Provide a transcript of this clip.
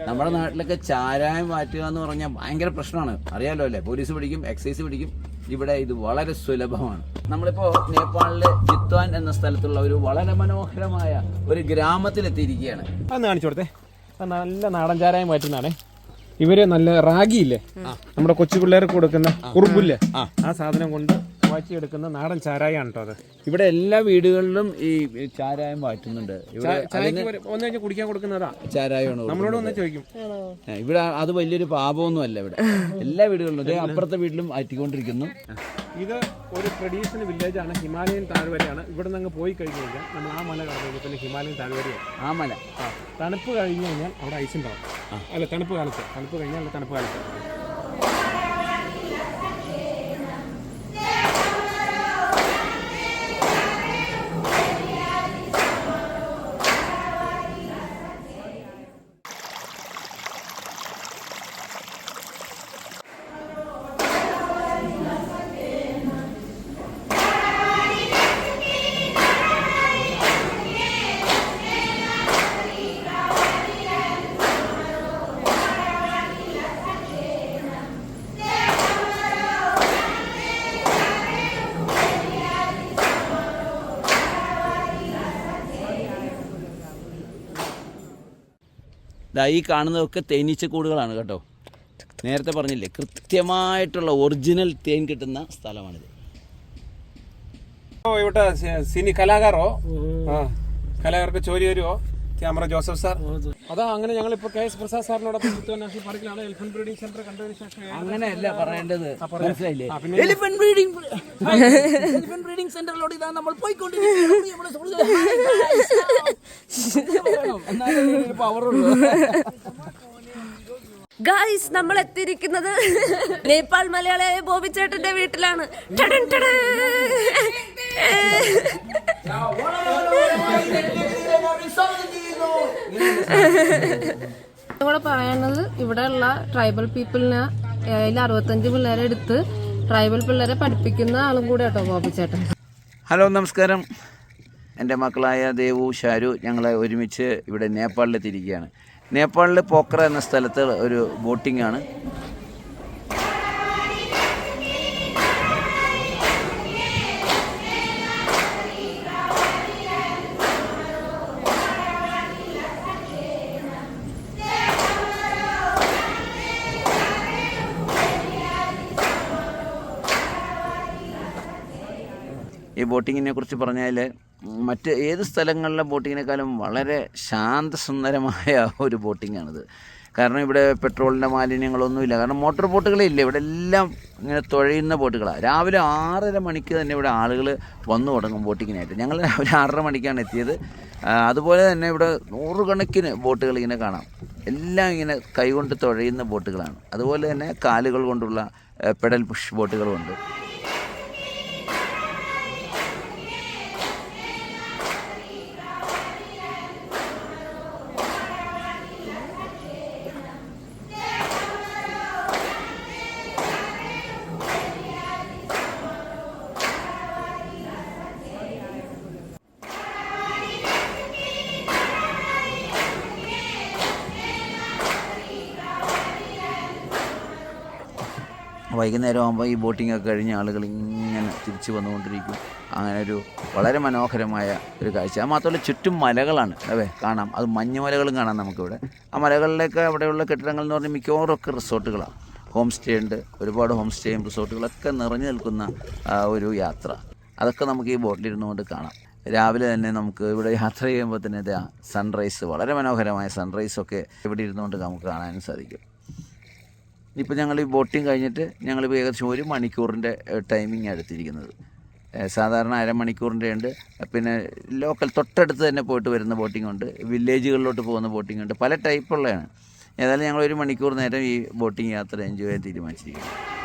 നമ്മുടെ നാട്ടിലൊക്കെ ചാരായം മാറ്റുക എന്ന് പറഞ്ഞാൽ ഭയങ്കര പ്രശ്നമാണ്, അറിയാലോ അല്ലേ? പോലീസ് പിടിക്കും, എക്സൈസ് പിടിക്കും. ഇവിടെ ഇത് വളരെ സുലഭമാണ്. നമ്മളിപ്പോ നേപ്പാളിലെ ജിത്വാൻ എന്ന സ്ഥലത്തുള്ള ഒരു വളരെ മനോഹരമായ ഒരു ഗ്രാമത്തിലെത്തിയിരിക്കുകയാണ്. അന്ന് കാണിച്ചു കൊടുത്തേ. നല്ല നാടൻ ചാരായം മാറ്റുന്നതാണേ. ഇവര് നല്ല റാഗിയില്ലേ, നമ്മുടെ കൊച്ചു പിള്ളേർക്ക് കൊടുക്കുന്ന കുറുമ്പില്ലേ, ആ സാധനം കൊണ്ട് വാറ്റിയെടുക്കുന്ന നാടൻ ചാരായാണ് കേട്ടോ അത്. ഇവിടെ എല്ലാ വീടുകളിലും ഈ ചാരായം വാറ്റുന്നുണ്ട്. ഒന്ന് കുടിക്കാൻ കൊടുക്കുന്നതാ ചാരായമാണ്. നമ്മളോട് ഒന്ന് ചോദിക്കും. ഇവിടെ അത് വലിയൊരു പാപമൊന്നും അല്ല. ഇവിടെ എല്ലാ വീടുകളിലും, അപ്പുറത്തെ വീട്ടിലും ആറ്റിക്കൊണ്ടിരിക്കുന്നു. ഇത് ഒരു ട്രഡീഷണൽ വില്ലേജ് ആണ്, ഹിമാലയൻ താഴ്വരയാണ്. ഇവിടെ നിന്ന് പോയി കഴിഞ്ഞ് കഴിഞ്ഞാൽ നമ്മൾ ആ മല കടന്നു പിന്നെ ഹിമാലയൻ താഴ്വരയാണ്. ആ മല തണുപ്പ് കഴിഞ്ഞ് കഴിഞ്ഞാൽ അവിടെ ഐസ് ഉണ്ടാവും. അല്ല, തണുപ്പ് കഴിഞ്ഞാൽ തണുപ്പ് കാലത്ത്. ഈ കാണുന്നതൊക്കെ തേനീച്ചക്കൂടുകളാണ് കേട്ടോ. നേരത്തെ പറഞ്ഞില്ലേ, കൃത്യമായിട്ടുള്ള ഒറിജിനൽ തേൻ കിട്ടുന്ന സ്ഥലമാണിത്. ഇവിടെ സിനി കലാകാരോ കലാകാർക്ക് ചോരി വരുമോ? Camera Joseph sir. അതാ അങ്ങനെ ഞങ്ങളിപ്പോ KS പ്രസാദ് സാറിനോടൊപ്പം ജിത്വാൻ നാഷണൽ പാർക്കിലാണ് എലിഫന്റ് ബ്രീഡിംഗ് സെന്റർ കണ്ടതിന് ശേഷം. അങ്ങനെയല്ല പറയേണ്ടത്, മനസ്സിലായില്ലേ? എലിഫന്റ് ബ്രീഡിംഗ് സെന്ററിലോട് ഇതാ നമ്മൾ പോയിക്കൊണ്ടിരിക്കുന്നു. ഗായ്സ്, നമ്മൾ എത്തിയിരിക്കുന്നത് നേപ്പാൾ മലയാളിയായ ബോബി ചേട്ടന്റെ വീട്ടിലാണ്. ഇവിടെ പറയുന്നത് ഇവിടെയുള്ള ട്രൈബൽ പീപ്പിളിനെ 65 പിള്ളേരെ എടുത്ത് ട്രൈബൽ പിള്ളേരെ പഠിപ്പിക്കുന്ന ആളും കൂടെ കേട്ടോ ബോബി ചേട്ടൻ. ഹലോ, നമസ്കാരം. എൻ്റെ മക്കളായ ദേവു, ഷാരു, ഞങ്ങൾ ഒരുമിച്ച് ഇവിടെ നേപ്പാളിലെത്തിയിരിക്കുകയാണ്. നേപ്പാളിൽ പോക്ര എന്ന സ്ഥലത്ത് ഒരു ബോട്ടിംഗ് ആണ്. ഈ ബോട്ടിങ്ങിനെ കുറിച്ച് പറഞ്ഞാൽ മറ്റ് ഏത് സ്ഥലങ്ങളിലെ ബോട്ടിങ്ങിനേക്കാളും വളരെ ശാന്തസുന്ദരമായ ഒരു ബോട്ടിങ്ങാണിത്. കാരണം ഇവിടെ പെട്രോളിൻ്റെ മാലിന്യങ്ങളൊന്നുമില്ല. കാരണം മോട്ടോർ ബോട്ടുകളേ ഇല്ല, ഇവിടെ എല്ലാം ഇങ്ങനെ തുഴയുന്ന ബോട്ടുകളാണ്. രാവിലെ 6:30 മണിക്ക് തന്നെ ഇവിടെ ആളുകൾ വന്നു തുടങ്ങും ബോട്ടിങ്ങിനായിട്ട്. ഞങ്ങൾ രാവിലെ 6:30 മണിക്കാണ് എത്തിയത്. അതുപോലെ തന്നെ ഇവിടെ 100 കണക്കിന് ബോട്ടുകൾ ഇങ്ങനെ കാണാം. എല്ലാം ഇങ്ങനെ കൈകൊണ്ട് തുഴയുന്ന ബോട്ടുകളാണ്. അതുപോലെ തന്നെ കാലുകൾ കൊണ്ടുള്ള പെഡൽ പുഷ് ബോട്ടുകളുമുണ്ട്. വൈകുന്നേരം ആകുമ്പോൾ ഈ ബോട്ടിങ്ങൊക്കെ കഴിഞ്ഞ് ആളുകൾ ഇങ്ങനെ തിരിച്ചു വന്നുകൊണ്ടിരിക്കും. അങ്ങനെ ഒരു വളരെ മനോഹരമായ ഒരു കാഴ്ച. അത് മാത്രമല്ല ചുറ്റും മലകളാണ്, അതെ കാണാം. അത് മഞ്ഞുമലകളും കാണാം നമുക്കിവിടെ. ആ മലകളിലേക്ക് അവിടെയുള്ള കെട്ടിടങ്ങൾ എന്ന് പറഞ്ഞാൽ മിക്കവാറുമൊക്കെ റിസോർട്ടുകളാണ്. ഹോം സ്റ്റേ ഉണ്ട്, ഒരുപാട് ഹോം സ്റ്റേയും റിസോർട്ടുകളൊക്കെ നിറഞ്ഞു നിൽക്കുന്ന ഒരു യാത്ര. അതൊക്കെ നമുക്ക് ഈ ബോട്ടിലിരുന്നുകൊണ്ട് കാണാം. രാവിലെ തന്നെ നമുക്ക് ഇവിടെ യാത്ര ചെയ്യുമ്പോൾ തന്നെ സൺറൈസ്, വളരെ മനോഹരമായ സൺറൈസൊക്കെ ഇവിടെ ഇരുന്നുകൊണ്ട് നമുക്ക് കാണാനും സാധിക്കും. ഇപ്പോൾ ഞങ്ങൾ ഈ ബോട്ടിങ് കഴിഞ്ഞിട്ട് ഞങ്ങളിപ്പോൾ ഏകദേശം 1 മണിക്കൂറിൻ്റെ ടൈമിംഗ് എടുത്തിരിക്കുന്നത്. സാധാരണ അരമണിക്കൂറിൻ്റെ ഉണ്ട്, പിന്നെ ലോക്കൽ തൊട്ടടുത്ത് തന്നെ പോയിട്ട് വരുന്ന ബോട്ടിംഗ് ഉണ്ട്, വില്ലേജുകളിലോട്ട് പോകുന്ന ബോട്ടിംഗ് ഉണ്ട്, പല ടൈപ്പുള്ളതാണ്. ഏതായാലും ഞങ്ങൾ 1 മണിക്കൂർ നേരം ഈ ബോട്ടിംഗ് യാത്ര എൻജോയ് ചെയ്യാൻ തീരുമാനിച്ചിരിക്കുന്നു.